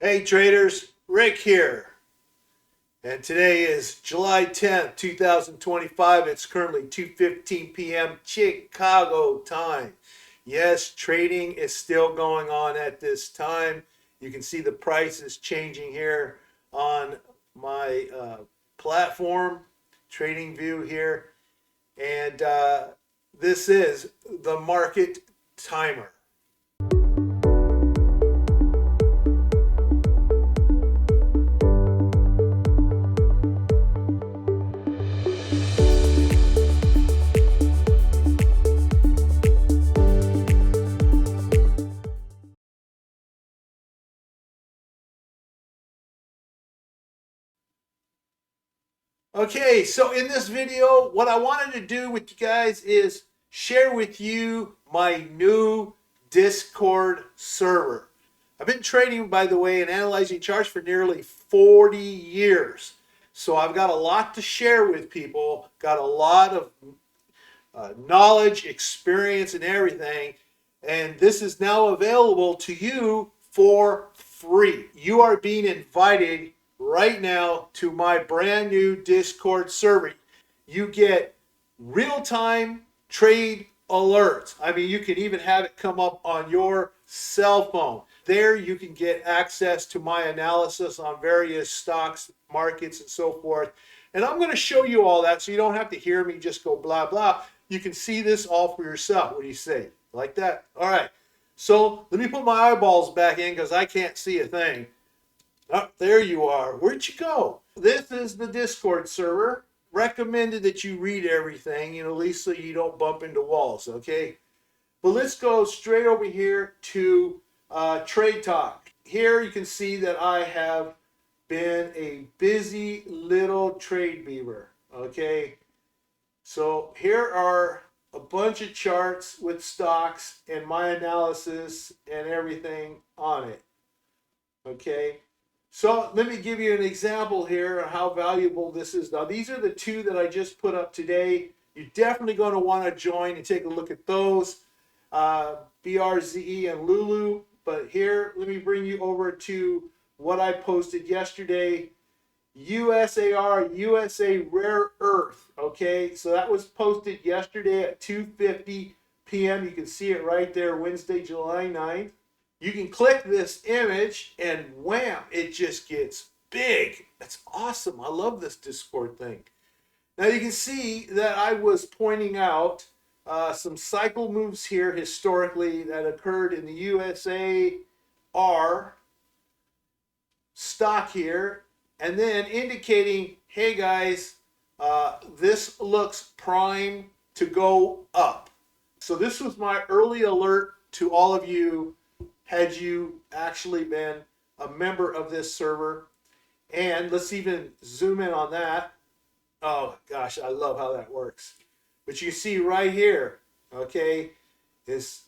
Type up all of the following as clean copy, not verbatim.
Hey traders, Rick here. And today is July 10th, 2025. It's currently 2:15 p.m. Chicago time. Yes, trading is still going on at this time. You can see the price is changing here on my platform, Trading View here. And this is the market timer. Okay, so in this video, what I wanted to do with you guys is share with you my new Discord server. I've been trading, by the way, and analyzing charts for nearly 40 years. So I've got a lot to share with people, got a lot of knowledge, experience, and everything. And this is now available to you for free. You are being invited right now to my brand new Discord server. You get real time trade alerts. I mean, you can even have it come up on your cell phone. There, you can get access to my analysis on various stocks, markets, and so forth. And I'm going to show you all that so you don't have to hear me just go blah, blah. You can see this all for yourself. What do you say? Like that? All right. So let me put my eyeballs back in because I can't see a thing. Oh, there you are. Where'd you go? This is the Discord server. Recommended that you read everything, at least so you don't bump into walls, okay? But let's go straight over here to Trade Talk. Here you can see that I have been a busy little trade beaver, okay? So here are a bunch of charts with stocks and my analysis and everything on it, okay? So let me give you an example here of how valuable this is. Now, these are the two that I just put up today. You're definitely going to want to join and take a look at those, BRZE and Lulu. But here, let me bring you over to what I posted yesterday. USAR, USA Rare Earth. Okay, so that was posted yesterday at 2:50 p.m. You can see it right there, Wednesday, July 9th. You can click this image and wham, it just gets big. That's awesome. I love this Discord thing. Now you can see that I was pointing out some cycle moves here historically that occurred in the USAR stock here, and then indicating, hey guys, this looks prime to go up. So this was my early alert to all of you had you actually been a member of this server. And let's even zoom in on that. Oh gosh, I love how that works. But you see right here, okay, is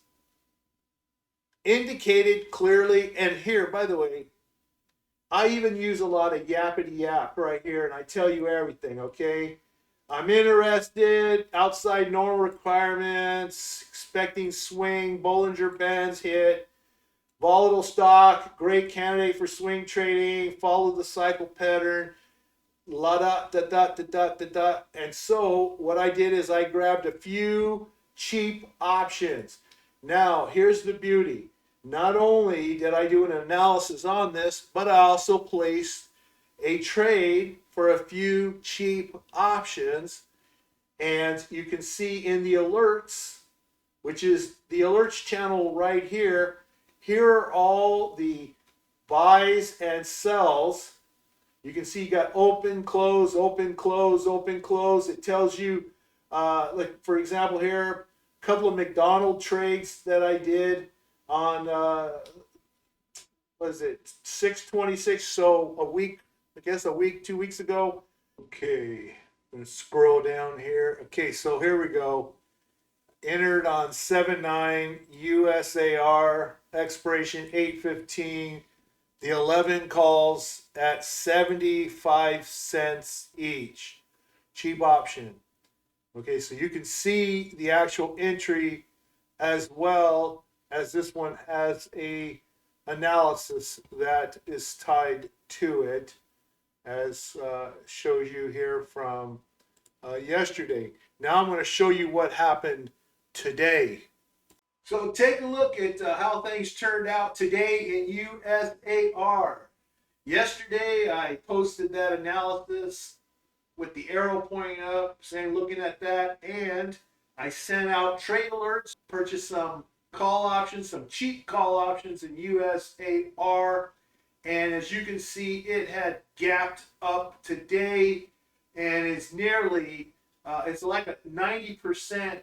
indicated clearly. And here, by the way, I even use a lot of yappity yap right here, and I tell you everything, okay? I'm interested, outside normal requirements, expecting swing, Bollinger Bands hit, volatile stock, great candidate for swing trading, follow the cycle pattern, la da da da da da da da. And so what I did is I grabbed a few cheap options. Now, here's the beauty. Not only did I do an analysis on this, but I also placed a trade for a few cheap options. And you can see in the alerts, which is the alerts channel right here, here are all the buys and sells. You can see you got open, close, open, close, open, close. It tells you, like for example here, a couple of McDonald trades that I did on, what is it, 6/26, so a week, I guess a week, 2 weeks ago. Okay, I'm gonna scroll down here. Okay, so here we go. Entered on 7/9 USAR, expiration 8/15. The 11 calls at 75 cents each. Cheap option. Okay, so you can see the actual entry as well as this one has a analysis that is tied to it, as shows you here from yesterday. Now I'm going to show you what happened today. So take a look at how things turned out today in USAR. Yesterday I posted that analysis with the arrow pointing up, saying looking at that, and I sent out trade alerts, purchased some call options, some cheap call options in USAR, and as you can see, it had gapped up today, and it's nearly, it's like a 90%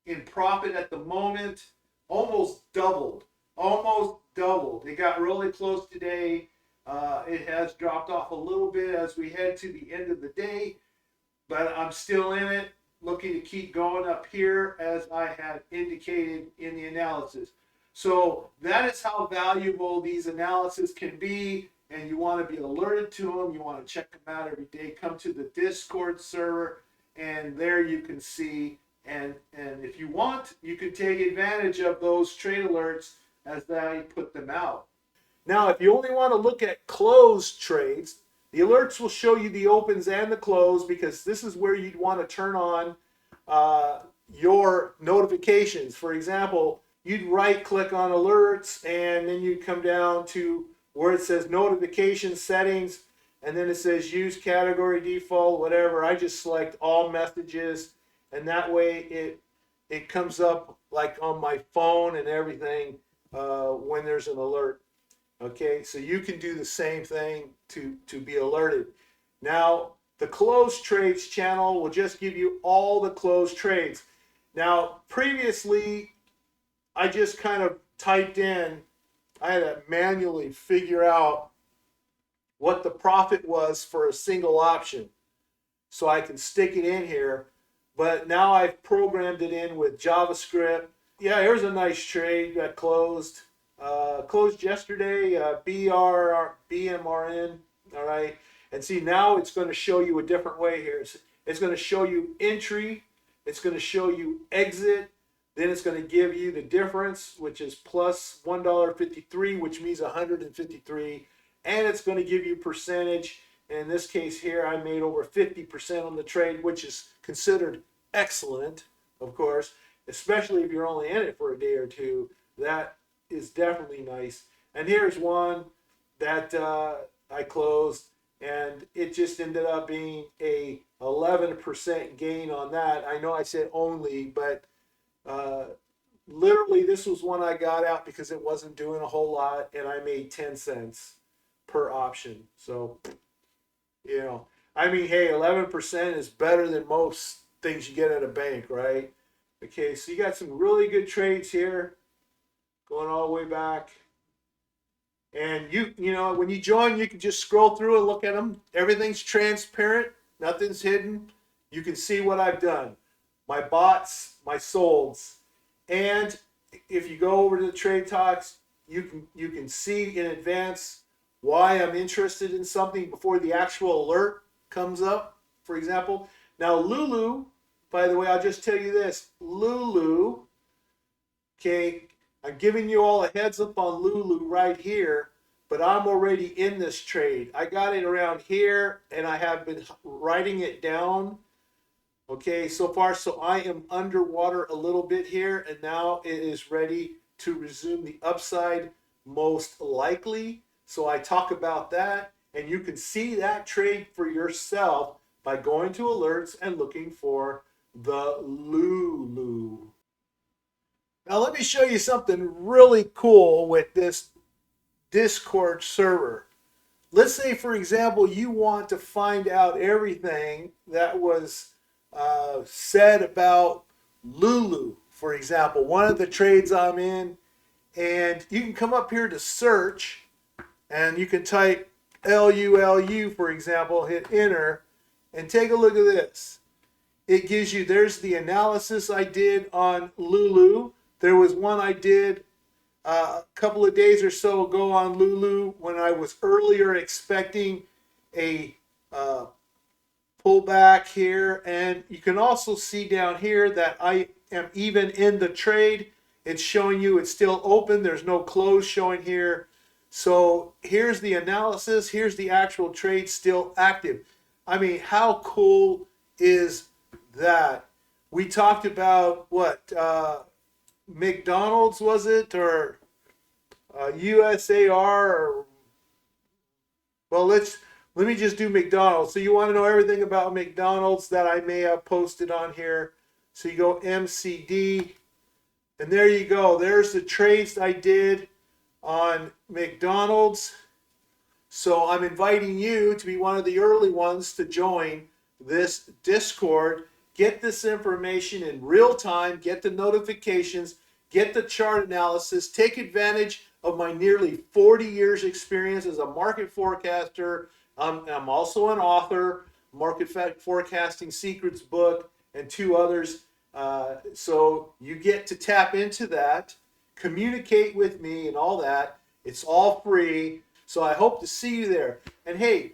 in profit at the moment, almost doubled, almost doubled. It got really close today. It has dropped off a little bit as we head to the end of the day, but I'm still in it, looking to keep going up here as I had indicated in the analysis. So that is how valuable these analyses can be, and you want to be alerted to them. You want to check them out every day. Come to the Discord server, and there you can see. And if you want, you can take advantage of those trade alerts as I put them out. Now, if you only want to look at closed trades, the alerts will show you the opens and the close, because this is where you'd want to turn on your notifications. For example, you'd right click on alerts, and then you'd come down to where it says notification settings, and then it says use category default, whatever. I just select all messages, and that way it comes up like on my phone and everything when there's an alert. Okay, so you can do the same thing to be alerted. Now, the closed trades channel will just give you all the closed trades. Now, previously, I just kind of typed in, I had to manually figure out what the profit was for a single option so I can stick it in here. But now I've programmed it in with JavaScript. Yeah, here's a nice trade that closed. Closed yesterday, BMRN, all right? And see, now it's going to show you a different way here. It's going to show you entry, it's going to show you exit, then it's going to give you the difference, which is plus $1.53, which means 153, and it's going to give you percentage. In this case here, I made over 50% on the trade, which is considered excellent, of course, especially if you're only in it for a day or two. That is definitely nice. And here's one that I closed, and it just ended up being a 11% gain on that. I know I said only, but literally this was one I got out because it wasn't doing a whole lot, and I made 10 cents per option. So, you know, I mean, hey, 11% is better than most things you get at a bank, right? Okay, so you got some really good trades here, going all the way back. And you know, when you join, you can just scroll through and look at them. Everything's transparent, nothing's hidden. You can see what I've done, my bots, my solds. And if you go over to the trade talks, you can see in advance why I'm interested in something before the actual alert comes up, for example. Now, Lulu, by the way, I'll just tell you this, Lulu, okay, I'm giving you all a heads up on Lulu right here, but I'm already in this trade. I got it around here, and I have been writing it down, okay, so far. So I am underwater a little bit here, and now it is ready to resume the upside, most likely. So I talk about that, and you can see that trade for yourself by going to alerts and looking for the Lulu. Now let me show you something really cool with this Discord server. Let's say, for example, you want to find out everything that was said about Lulu, for example, one of the trades I'm in, and you can come up here to search, and you can type LULU, for example, hit enter, and take a look at this. It gives you, there's the analysis I did on Lulu. There was one I did a couple of days or so ago on Lulu when I was earlier expecting a pullback here. And you can also see down here that I am even in the trade. it's showing you it's still open. There's no close showing here. So here's the analysis. Here's the actual trade still active. I mean, how cool is that? We talked about what, McDonald's, was it, or USAR, or, well, let me just do McDonald's. So you want to know everything about McDonald's that I may have posted on here. So you go MCD, and there you go. There's the trades I did on McDonald's. So I'm inviting you to be one of the early ones to join this Discord. Get this information in real time, get the notifications, get the chart analysis, take advantage of my nearly 40 years experience as a market forecaster. I'm also an author, Market Forecasting Secrets book, and 2 others. So you get to tap into that, communicate with me and all that. It's all free. So I hope to see you there. And hey,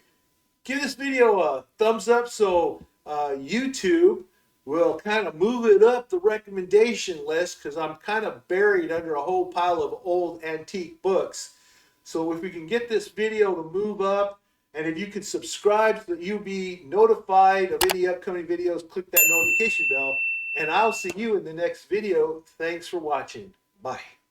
give this video a thumbs up so YouTube will kind of move it up the recommendation list, because I'm kind of buried under a whole pile of old antique books. So if we can get this video to move up, and if you could subscribe so that you'll be notified of any upcoming videos, click that notification bell, and I'll see you in the next video. Thanks for watching. Bye.